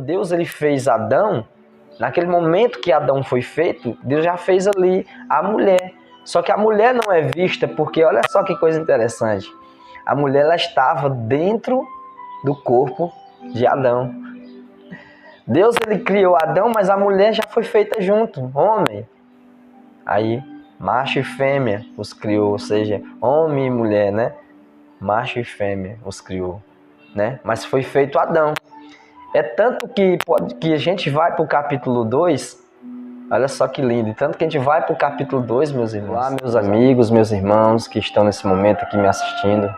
Deus ele fez Adão, naquele momento que Adão foi feito, Deus já fez ali a mulher. Só que a mulher não é vista porque, olha só que coisa interessante, a mulher ela estava dentro do corpo de Adão. Deus ele criou Adão, mas a mulher já foi feita junto, homem. Aí, macho e fêmea os criou, ou seja, homem e mulher, né? Macho e fêmea os criou, né? Mas foi feito Adão. É tanto que a gente vai para o capítulo 2, olha só que lindo, tanto que a gente vai para o capítulo 2, meus irmãos. Olá, meus amigos, meus irmãos que estão nesse momento aqui me assistindo.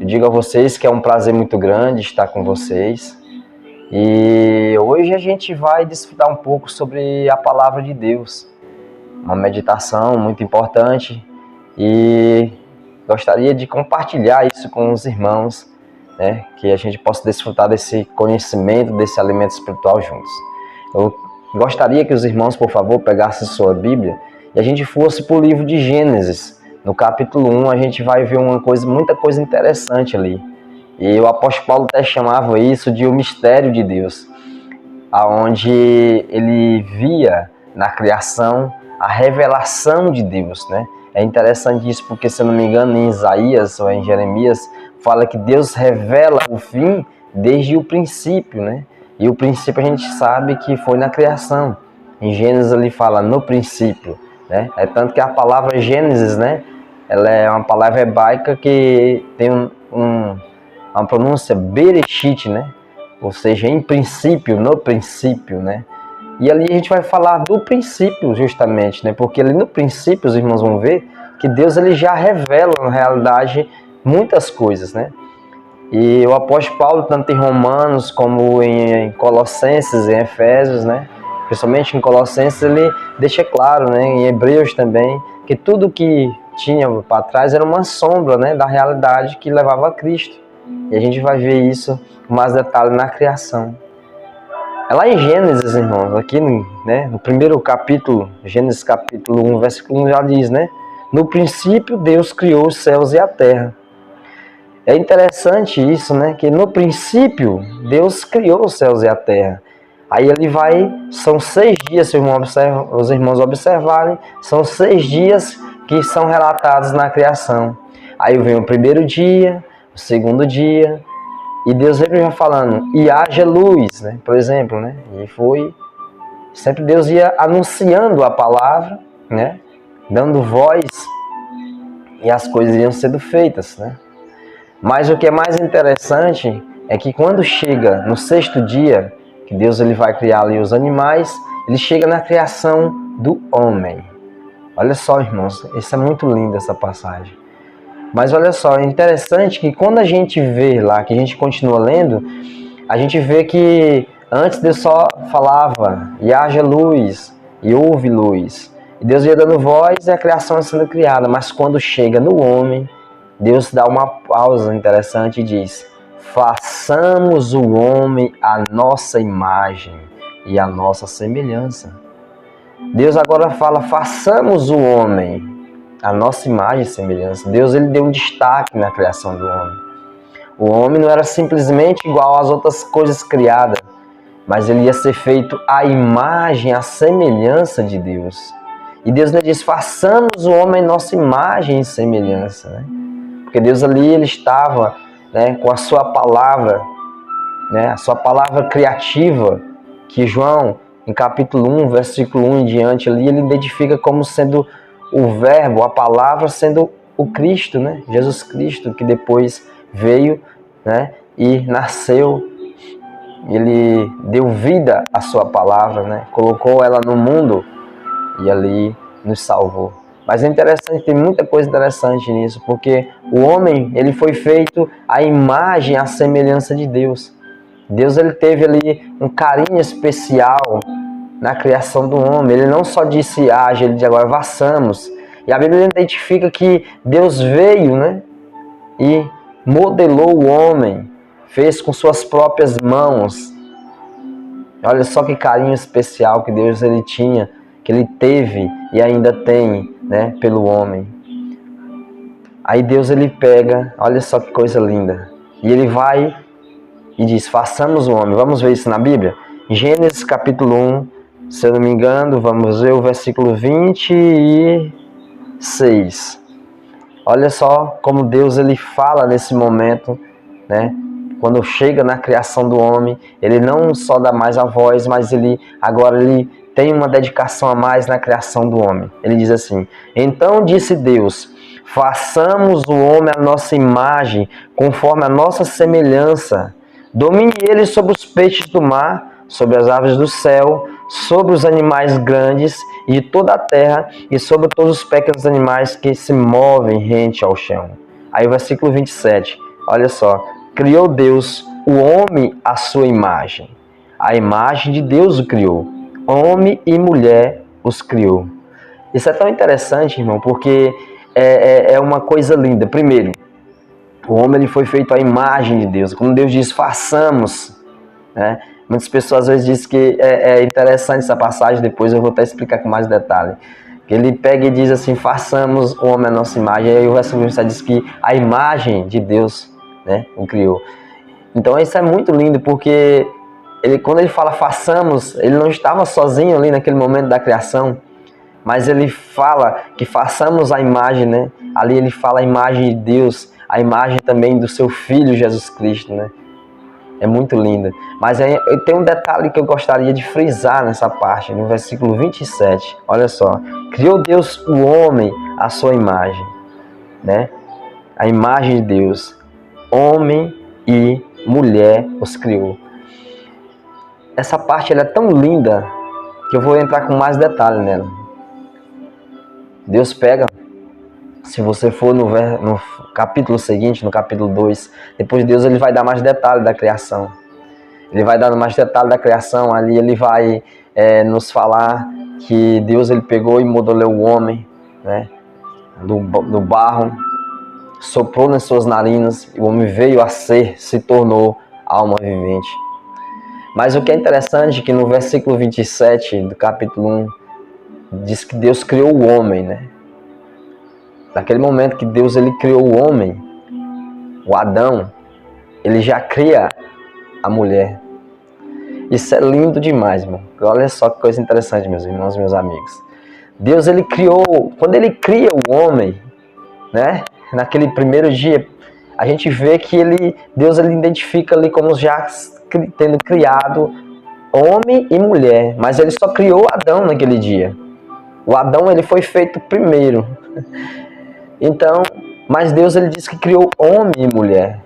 Eu digo a vocês que é um prazer muito grande estar com vocês. E hoje a gente vai desfrutar um pouco sobre a palavra de Deus. Uma meditação muito importante e gostaria de compartilhar isso com os irmãos, né, que a gente possa desfrutar desse conhecimento, desse alimento espiritual juntos. Eu gostaria que os irmãos, por favor, pegassem sua Bíblia e a gente fosse para o livro de Gênesis. No capítulo 1 a gente vai ver muita coisa interessante ali. E o apóstolo Paulo até chamava isso de o mistério de Deus, aonde ele via na criação a revelação de Deus, né? É interessante isso porque, se eu não me engano, em Isaías ou em Jeremias, fala que Deus revela o fim desde o princípio, né? E o princípio a gente sabe que foi na criação. Em Gênesis ele fala no princípio, né? É tanto que a palavra Gênesis, né? Ela é uma palavra hebraica que tem uma pronúncia Bereshit, né? Ou seja, em princípio, no princípio, né? E ali a gente vai falar do princípio justamente, né? Porque ali no princípio os irmãos vão ver que Deus ele já revela na realidade muitas coisas, né? E o apóstolo Paulo, tanto em Romanos como em Colossenses, em Efésios, né? Principalmente em Colossenses ele deixa claro, né? Em Hebreus também, que tudo que tinha para trás era uma sombra, né? Da realidade que levava a Cristo. E a gente vai ver isso com mais detalhe na criação. É lá em Gênesis, irmãos, aqui né, no primeiro capítulo, Gênesis capítulo 1, versículo 1 já diz, né? No princípio Deus criou os céus e a terra. É interessante isso, né? Que no princípio Deus criou os céus e a terra. Aí ele vai, são 6 dias, se os irmãos observarem, são 6 dias que são relatados na criação. Aí vem o primeiro dia, o segundo dia, e Deus sempre vai falando, e haja luz, né? Por exemplo, né? E foi, sempre Deus ia anunciando a palavra, né? Dando voz, e as coisas iam sendo feitas, né? Mas o que é mais interessante é que quando chega no 6º dia, que Deus ele vai criar ali os animais, ele chega na criação do homem. Olha só, irmãos, isso é muito lindo, essa passagem. Mas olha só, é interessante que quando a gente vê lá, que a gente continua lendo, a gente vê que antes Deus só falava, e haja luz, e houve luz. E Deus ia dando voz e a criação ia sendo criada. Mas quando chega no homem, Deus dá uma pausa interessante e diz, façamos o homem à nossa imagem e à nossa semelhança. Deus agora fala, façamos o homem a nossa imagem e semelhança. Deus ele deu um destaque na criação do homem. O homem não era simplesmente igual às outras coisas criadas, mas ele ia ser feito à imagem, à semelhança de Deus. E Deus lhe diz, façamos o homem a nossa imagem e semelhança, né? Porque Deus ali ele estava, né, com a sua palavra, né, a sua palavra criativa, que João, em capítulo 1, versículo 1 em diante, ali ele identifica como sendo o verbo, a palavra sendo o Cristo, né? Jesus Cristo, que depois veio, né? E nasceu, ele deu vida à sua palavra, né? Colocou ela no mundo e ali nos salvou. Mas é interessante, tem muita coisa interessante nisso, porque o homem, ele foi feito à imagem, à semelhança de Deus. Deus, ele teve ali um carinho especial na criação do homem. Ele não só disse haja, ele disse agora façamos. E a Bíblia identifica que Deus veio, né, e modelou o homem, fez com suas próprias mãos. Olha só que carinho especial que Deus ele tinha, que ele teve e ainda tem, né, pelo homem. Aí Deus ele pega, olha só que coisa linda, e ele vai e diz, façamos o homem. Vamos ver isso na Bíblia? Gênesis capítulo 1, se eu não me engano, vamos ver o versículo 26. Olha só como Deus ele fala nesse momento, né? Quando chega na criação do homem, ele não só dá mais a voz, mas ele tem uma dedicação a mais na criação do homem. Ele diz assim, então disse Deus, façamos o homem à nossa imagem, conforme a nossa semelhança. Domine ele sobre os peixes do mar, sobre as aves do céu, sobre os animais grandes e de toda a terra, e sobre todos os pequenos animais que se movem rente ao chão. Aí o versículo 27, olha só. Criou Deus o homem à sua imagem. A imagem de Deus o criou. Homem e mulher os criou. Isso é tão interessante, irmão, porque é uma coisa linda. Primeiro, o homem ele foi feito à imagem de Deus. Quando Deus diz, façamos, né? Muitas pessoas às vezes dizem que é interessante essa passagem, depois eu vou até explicar com mais detalhe. Ele pega e diz assim, façamos o homem à nossa imagem. E aí o versículo 27 diz que a imagem de Deus, né, o criou. Então isso é muito lindo, porque quando ele fala façamos, ele não estava sozinho ali naquele momento da criação, mas ele fala que façamos a imagem, né? Ali ele fala a imagem de Deus, a imagem também do seu Filho Jesus Cristo, né? É muito linda. Mas tem um detalhe que eu gostaria de frisar nessa parte, no versículo 27. Olha só. Criou Deus o homem à sua imagem, né? A imagem de Deus. Homem e mulher os criou. Essa parte ela é tão linda que eu vou entrar com mais detalhe nela. Deus pega, se você for no capítulo seguinte, no capítulo 2, depois Deus ele vai dar mais detalhe da criação. Ele vai dar mais detalhe da criação, ali ele vai nos falar que Deus ele pegou e modelou o homem, né, do barro, soprou nas suas narinas, e o homem veio a ser, se tornou alma vivente. Mas o que é interessante é que no versículo 27 do capítulo 1, diz que Deus criou o homem, né? Naquele momento que Deus ele criou o homem, o Adão, ele já cria a mulher. Isso é lindo demais, irmão. Olha só que coisa interessante, meus irmãos, meus amigos. Deus ele criou, quando ele cria o homem, né? Naquele primeiro dia, a gente vê que Deus ele identifica ali como já tendo criado homem e mulher, mas ele só criou Adão naquele dia. O Adão ele foi feito primeiro. Então, mas Deus ele disse que criou homem e mulher.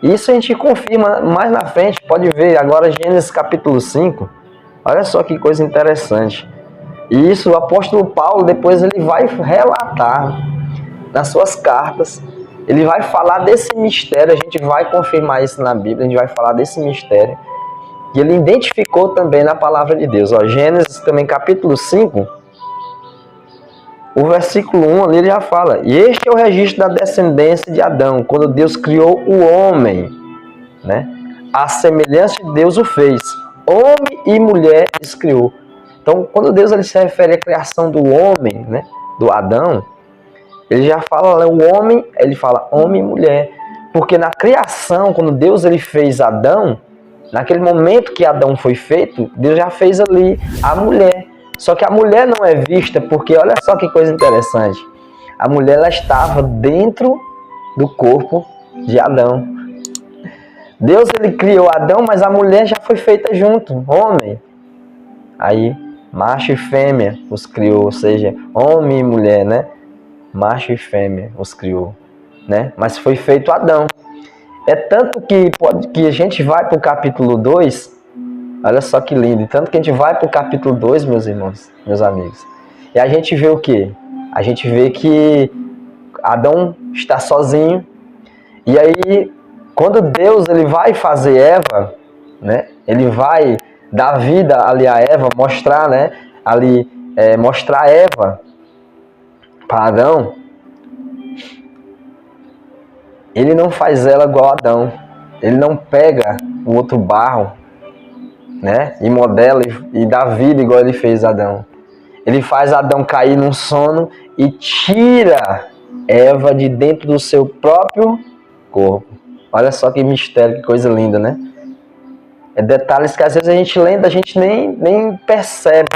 Isso a gente confirma mais na frente, pode ver agora Gênesis capítulo 5. Olha só que coisa interessante. E isso o apóstolo Paulo depois ele vai relatar nas suas cartas. Ele vai falar desse mistério, a gente vai confirmar isso na Bíblia, a gente vai falar desse mistério. E ele identificou também na palavra de Deus. Ó, Gênesis também capítulo 5, o versículo 1 ali ele já fala. E este é o registro da descendência de Adão, quando Deus criou o homem, né? A semelhança de Deus o fez. Homem e mulher os criou. Então, quando Deus ele se refere à criação do homem, né? Do Adão, ele já fala o homem, ele fala homem e mulher. Porque na criação, quando Deus ele fez Adão, naquele momento que Adão foi feito, Deus já fez ali a mulher. Só que a mulher não é vista porque, olha só que coisa interessante. A mulher ela estava dentro do corpo de Adão. Deus ele criou Adão, mas a mulher já foi feita junto, homem. Aí, macho e fêmea os criou, ou seja, homem e mulher, né? Macho e fêmea os criou, né? Mas foi feito Adão. É tanto que a gente vai para o capítulo 2, olha só que lindo, tanto que a gente vai para o capítulo 2, meus irmãos, meus amigos, e a gente vê o quê? A gente vê que Adão está sozinho, e aí, quando Deus ele vai fazer Eva, né? Ele vai dar vida ali a Eva, mostrar, né? Ali, mostrar Eva para Adão, ele não faz ela igual a Adão. Ele não pega o outro barro, né, e modela e dá vida igual ele fez Adão. Ele faz Adão cair num sono e tira Eva de dentro do seu próprio corpo. Olha só que mistério, que coisa linda, né? É detalhes que às vezes a gente lendo, a gente nem percebe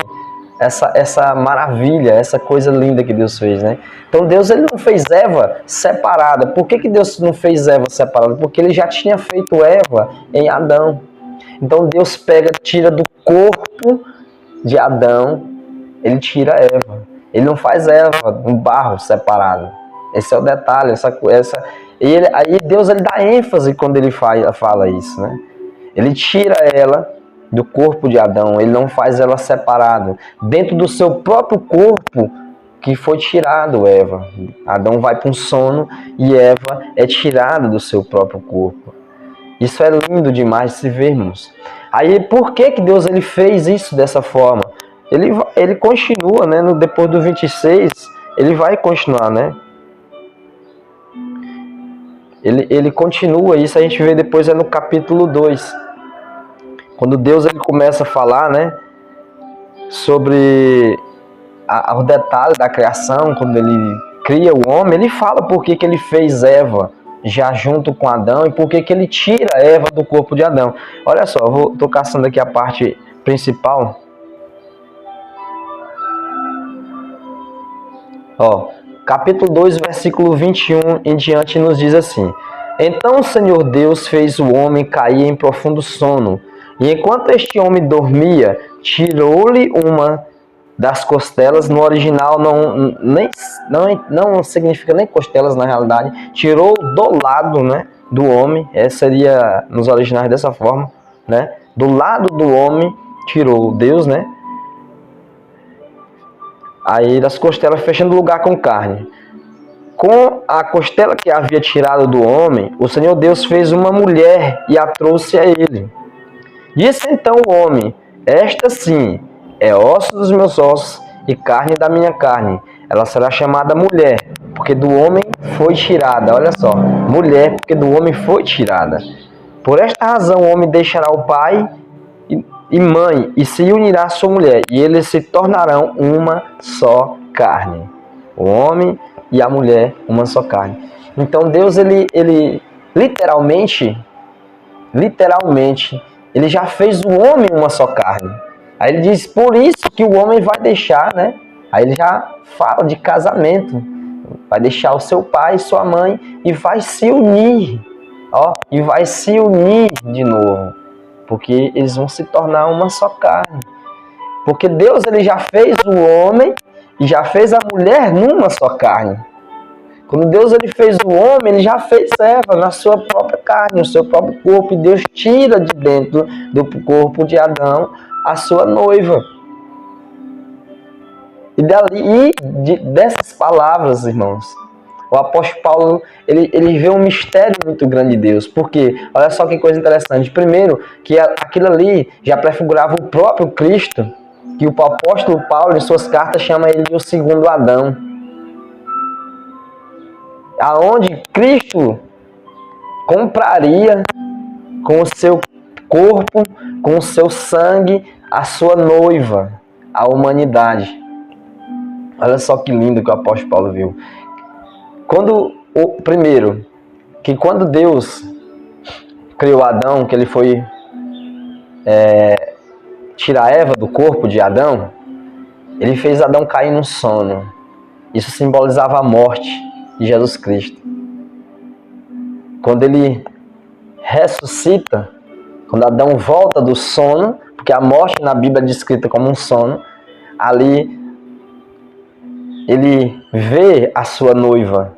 essa maravilha, essa coisa linda que Deus fez, né? Então Deus, ele não fez Eva separada. Por que Deus não fez Eva separada? Porque ele já tinha feito Eva em Adão. Então Deus pega, tira do corpo de Adão, ele tira Eva. Ele não faz Eva no barro separado. Esse é o detalhe, aí Deus, ele dá ênfase quando ele fala isso, né? Ele tira ela do corpo de Adão, ele não faz ela separado. Dentro do seu próprio corpo que foi tirado Eva. Adão vai para um sono e Eva é tirada do seu próprio corpo. Isso é lindo demais de se vermos. Aí por que Deus, ele fez isso dessa forma? Ele continua, né? Depois do 26, ele vai continuar, né? Ele continua, isso a gente vê depois no capítulo 2. Quando Deus, ele começa a falar, né, sobre o detalhe da criação, quando ele cria o homem, ele fala por que ele fez Eva já junto com Adão e por que ele tira Eva do corpo de Adão. Olha só, estou caçando aqui a parte principal. Ó, capítulo 2, versículo 21 em diante nos diz assim: Então o Senhor Deus fez o homem cair em profundo sono, e enquanto este homem dormia, tirou-lhe uma das costelas. No original não significa nem costelas na realidade, tirou do lado, né, do homem. Seria nos originais dessa forma, né? Do lado do homem tirou Deus, né? Aí das costelas, fechando o lugar com carne. Com a costela que havia tirado do homem, o Senhor Deus fez uma mulher e a trouxe a ele. Disse então o homem: Esta sim é osso dos meus ossos e carne da minha carne. Ela será chamada mulher, porque do homem foi tirada. Olha só, mulher, porque do homem foi tirada. Por esta razão o homem deixará o pai e mãe e se unirá à sua mulher, e eles se tornarão uma só carne. O homem e a mulher, uma só carne. Então Deus, ele literalmente, ele já fez o homem uma só carne. Aí ele diz, por isso que o homem vai deixar, né? Aí ele já fala de casamento. Vai deixar o seu pai e sua mãe e vai se unir. Ó, e vai se unir de novo. Porque eles vão se tornar uma só carne. Porque Deus, ele já fez o homem e já fez a mulher numa só carne. Quando Deus, ele fez o homem, ele já fez Eva na sua própria carne, no seu próprio corpo. E Deus tira de dentro do corpo de Adão a sua noiva. Dessas palavras, irmãos, o apóstolo Paulo, ele vê um mistério muito grande de Deus. Porque, olha só que coisa interessante. Primeiro, que aquilo ali já prefigurava o próprio Cristo, que o apóstolo Paulo, em suas cartas, chama ele de o segundo Adão. Aonde Cristo compraria com o seu corpo, com o seu sangue, a sua noiva, a humanidade. Olha só que lindo que o apóstolo Paulo viu. Primeiro, que quando Deus criou Adão, que ele foi tirar Eva do corpo de Adão, ele fez Adão cair num sono. Isso simbolizava a morte de Jesus Cristo. Quando ele ressuscita, quando Adão volta do sono, porque a morte na Bíblia é descrita como um sono, ali ele vê a sua noiva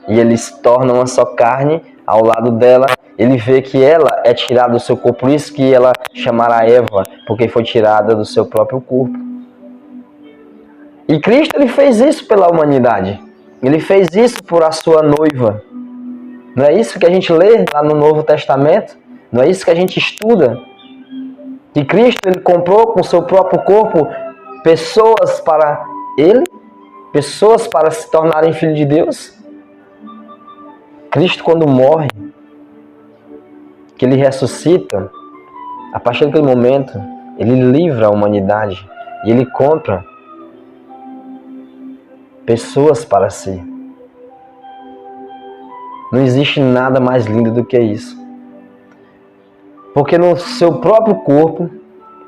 e eles se tornam uma só carne ao lado dela. Ele vê que ela é tirada do seu corpo, por isso que ela chamará Eva, porque foi tirada do seu próprio corpo. E Cristo, ele fez isso pela humanidade. Ele fez isso por a sua noiva. Não é isso que a gente lê lá no Novo Testamento? Não é isso que a gente estuda? Que Cristo, ele comprou com o seu próprio corpo pessoas para ele? Pessoas para se tornarem filhos de Deus? Cristo, quando morre, que ele ressuscita, a partir daquele momento, ele livra a humanidade e ele compra pessoas para si. Não existe nada mais lindo do que isso. Porque no seu próprio corpo,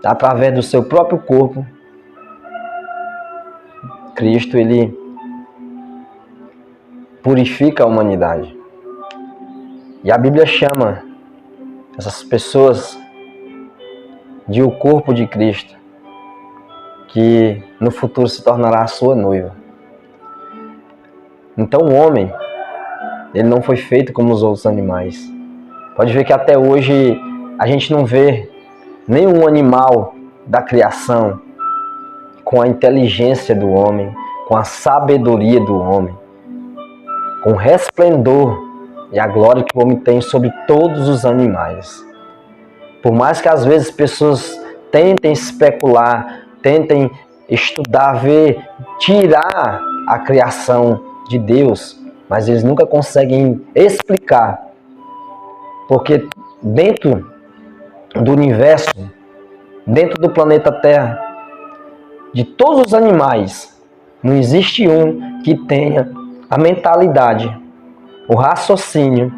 através do seu próprio corpo, Cristo, ele purifica a humanidade. E a Bíblia chama essas pessoas de o corpo de Cristo, que no futuro se tornará a sua noiva. Então o homem, ele não foi feito como os outros animais. Pode ver que até hoje a gente não vê nenhum animal da criação com a inteligência do homem, com a sabedoria do homem, com o resplendor e a glória que o homem tem sobre todos os animais. Por mais que às vezes pessoas tentem especular, tentem estudar, ver, tirar a criação de Deus, mas eles nunca conseguem explicar. Porque dentro do universo, dentro do planeta Terra, de todos os animais, não existe um que tenha a mentalidade, o raciocínio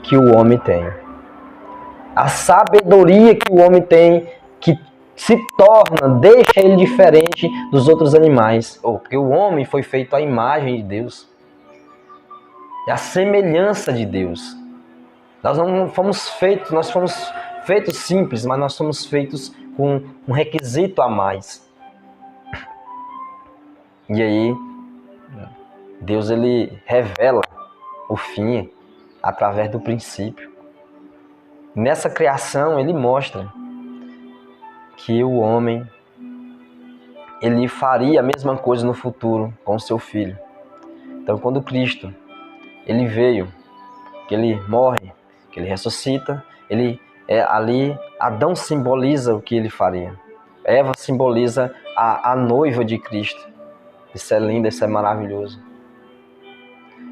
que o homem tem. A sabedoria que o homem tem, que se torna, deixa ele diferente dos outros animais. Porque o homem foi feito à imagem de Deus. É a semelhança de Deus. Nós não fomos feitos, nós fomos feitos simples, mas nós somos feitos com um requisito a mais. E aí, Deus, ele revela o fim através do princípio. Nessa criação, ele mostra que o homem, ele faria a mesma coisa no futuro com o seu filho. Então, quando Cristo, ele veio, que ele morre, que ele ressuscita, ali Adão simboliza o que ele faria. Eva simboliza a noiva de Cristo. Isso é lindo, isso é maravilhoso.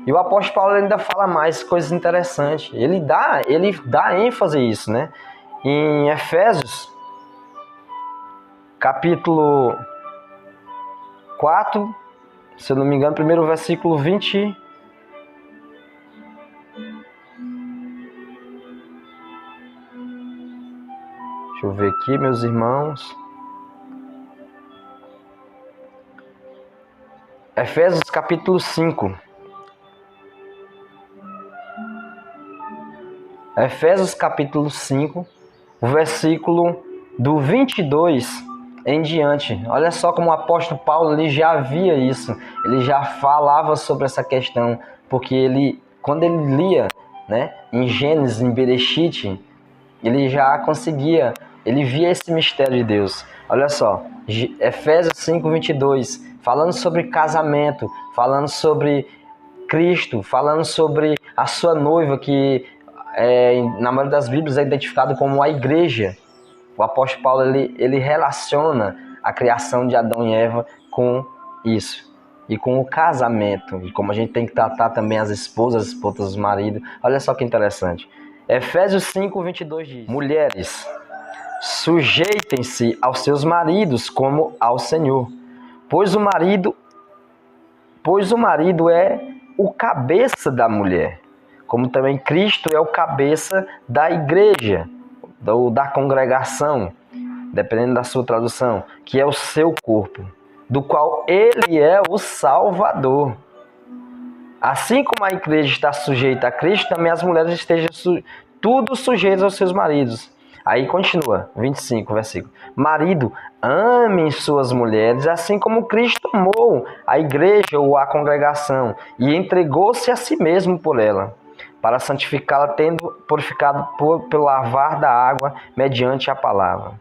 E o apóstolo Paulo ainda fala mais coisas interessantes. Ele dá ênfase a isso, né? Em Efésios, capítulo 4, se eu não me engano, primeiro versículo 20. Deixa eu ver aqui, meus irmãos. Efésios capítulo 5. Efésios capítulo 5, o versículo do 22 em diante. Olha só como o apóstolo Paulo ele já via isso. Ele já falava sobre essa questão. Porque quando ele lia, né, em Gênesis, em Bereshit, ele já conseguia, ele via esse mistério de Deus. Olha só, Efésios 5, 22, falando sobre casamento, falando sobre Cristo, falando sobre a sua noiva, que na maioria das Bíblias é identificado como a igreja. O apóstolo Paulo ele relaciona a criação de Adão e Eva com isso. E com o casamento. E como a gente tem que tratar também as esposas dos maridos. Olha só que interessante. Efésios 5, 22 diz: Mulheres, sujeitem-se aos seus maridos como ao Senhor. Pois o marido é o cabeça da mulher, como também Cristo é o cabeça da igreja, ou da congregação, dependendo da sua tradução, que é o seu corpo, do qual ele é o Salvador. Assim como a igreja está sujeita a Cristo, também as mulheres estejam tudo sujeitas aos seus maridos. Aí continua, 25, versículo. Marido, amem suas mulheres, assim como Cristo amou a igreja ou a congregação e entregou-se a si mesmo por ela, para santificá-la, tendo purificado pelo lavar da água mediante a palavra,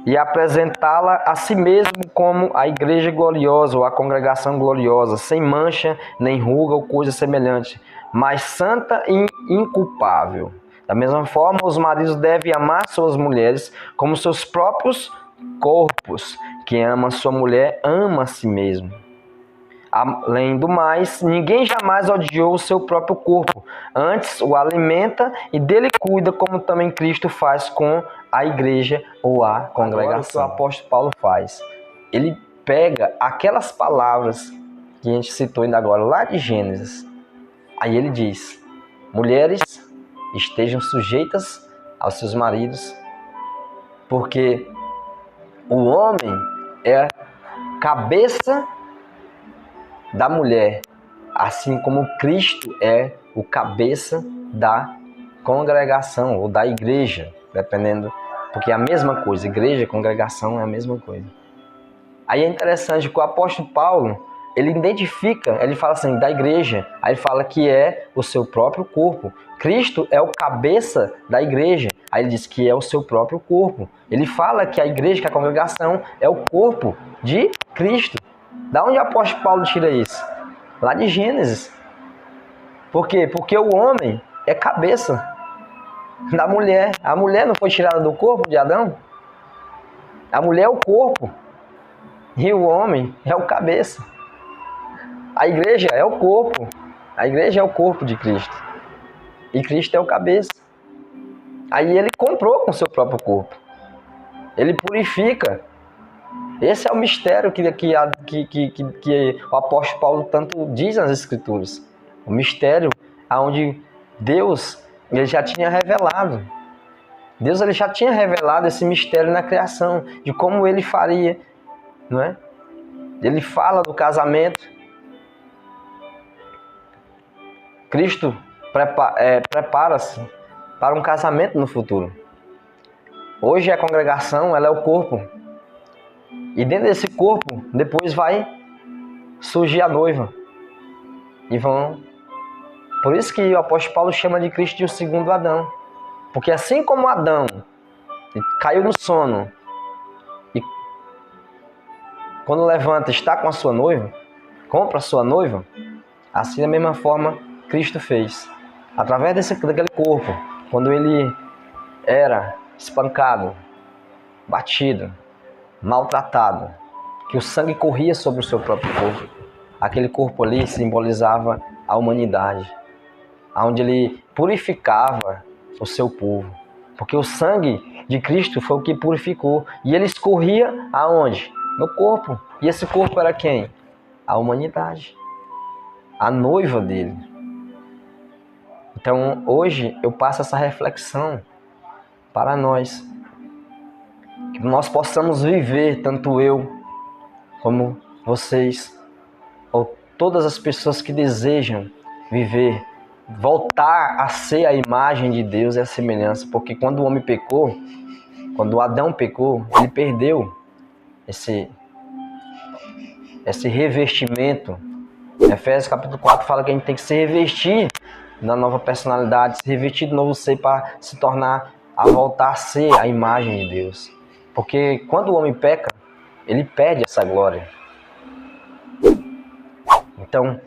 e apresentá-la a si mesmo como a igreja gloriosa ou a congregação gloriosa, sem mancha, nem ruga ou coisa semelhante, mas santa e inculpável. Da mesma forma, os maridos devem amar suas mulheres como seus próprios corpos. Quem ama sua mulher, ama a si mesmo. Além do mais, ninguém jamais odiou o seu próprio corpo. Antes, o alimenta e dele cuida, como também Cristo faz com a igreja ou a congregação. Agora, o que o apóstolo Paulo faz? Ele pega aquelas palavras que a gente citou ainda agora, lá de Gênesis, Aí ele diz: mulheres, estejam sujeitas aos seus maridos, porque o homem é cabeça da mulher, assim como Cristo é o cabeça da congregação ou da igreja, dependendo, porque é a mesma coisa, igreja e congregação é a mesma coisa. Aí é interessante que o apóstolo Paulo, ele identifica, ele fala assim, da igreja, aí ele fala que é o seu próprio corpo. Cristo é o cabeça da igreja, aí ele diz que é o seu próprio corpo. Ele fala que a igreja, que a congregação é o corpo de Cristo. Da onde o apóstolo Paulo tira isso? Lá de Gênesis. Por quê? Porque o homem é cabeça da mulher. A mulher não foi tirada do corpo de Adão? A mulher é o corpo e o homem é o cabeça. A igreja é o corpo. A igreja é o corpo de Cristo. E Cristo é o cabeça. Aí ele comprou com o seu próprio corpo. Ele purifica. Esse é o mistério que o apóstolo Paulo tanto diz nas Escrituras. O mistério onde Deus ele já tinha revelado. Deus ele já tinha revelado esse mistério na criação, de como ele faria, não é? Ele fala do casamento. Cristo prepara-se para um casamento no futuro. Hoje a congregação ela é o corpo. E dentro desse corpo, depois vai surgir a noiva. E vão. Por isso que o apóstolo Paulo chama de Cristo de o segundo Adão. Porque assim como Adão caiu no sono e quando levanta está com a sua noiva, compra a sua noiva, assim da mesma forma Cristo fez. Através daquele corpo, quando ele era espancado, batido, maltratado, que o sangue corria sobre o seu próprio corpo, aquele corpo ali simbolizava a humanidade, onde ele purificava o seu povo, porque o sangue de Cristo foi o que purificou, e ele escorria aonde? No corpo. E esse corpo era quem? A humanidade, a noiva dele. Então hoje eu passo essa reflexão para nós, que nós possamos viver, tanto eu como vocês, ou todas as pessoas que desejam viver, voltar a ser a imagem de Deus e a semelhança, porque quando o homem pecou, quando Adão pecou, ele perdeu esse revestimento. Efésios capítulo 4 fala que a gente tem que se revestir da nova personalidade, se revestir do novo ser para se tornar, a voltar a ser a imagem de Deus. Porque quando o homem peca, ele perde essa glória. Então,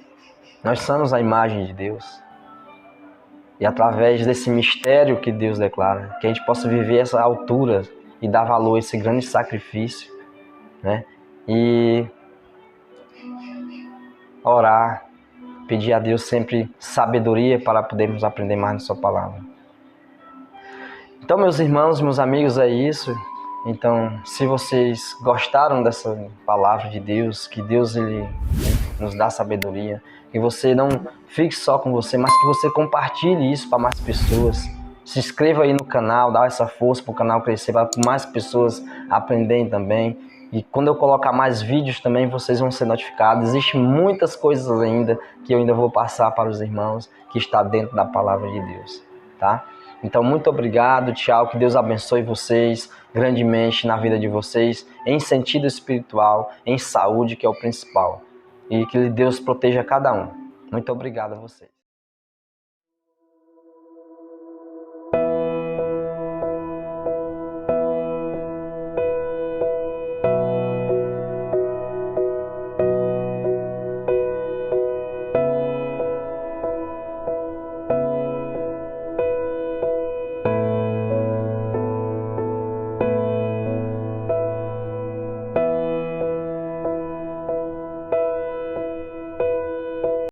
nós somos a imagem de Deus. E através desse mistério que Deus declara, que a gente possa viver essa altura e dar valor a esse grande sacrifício, né? E orar, pedir a Deus sempre sabedoria para podermos aprender mais na sua palavra. Então, meus irmãos, meus amigos, é isso. Então, se vocês gostaram dessa palavra de Deus, que Deus ele nos dá sabedoria, que você não fique só com você, mas que você compartilhe isso para mais pessoas. Se inscreva aí no canal, dá essa força para o canal crescer, para mais pessoas aprenderem também. E quando eu colocar mais vídeos também, vocês vão ser notificados. Existem muitas coisas ainda que eu ainda vou passar para os irmãos que está dentro da palavra de Deus, tá? Então, muito obrigado, tchau, que Deus abençoe vocês grandemente na vida de vocês, em sentido espiritual, em saúde, que é o principal. E que Deus proteja cada um. Muito obrigado a vocês.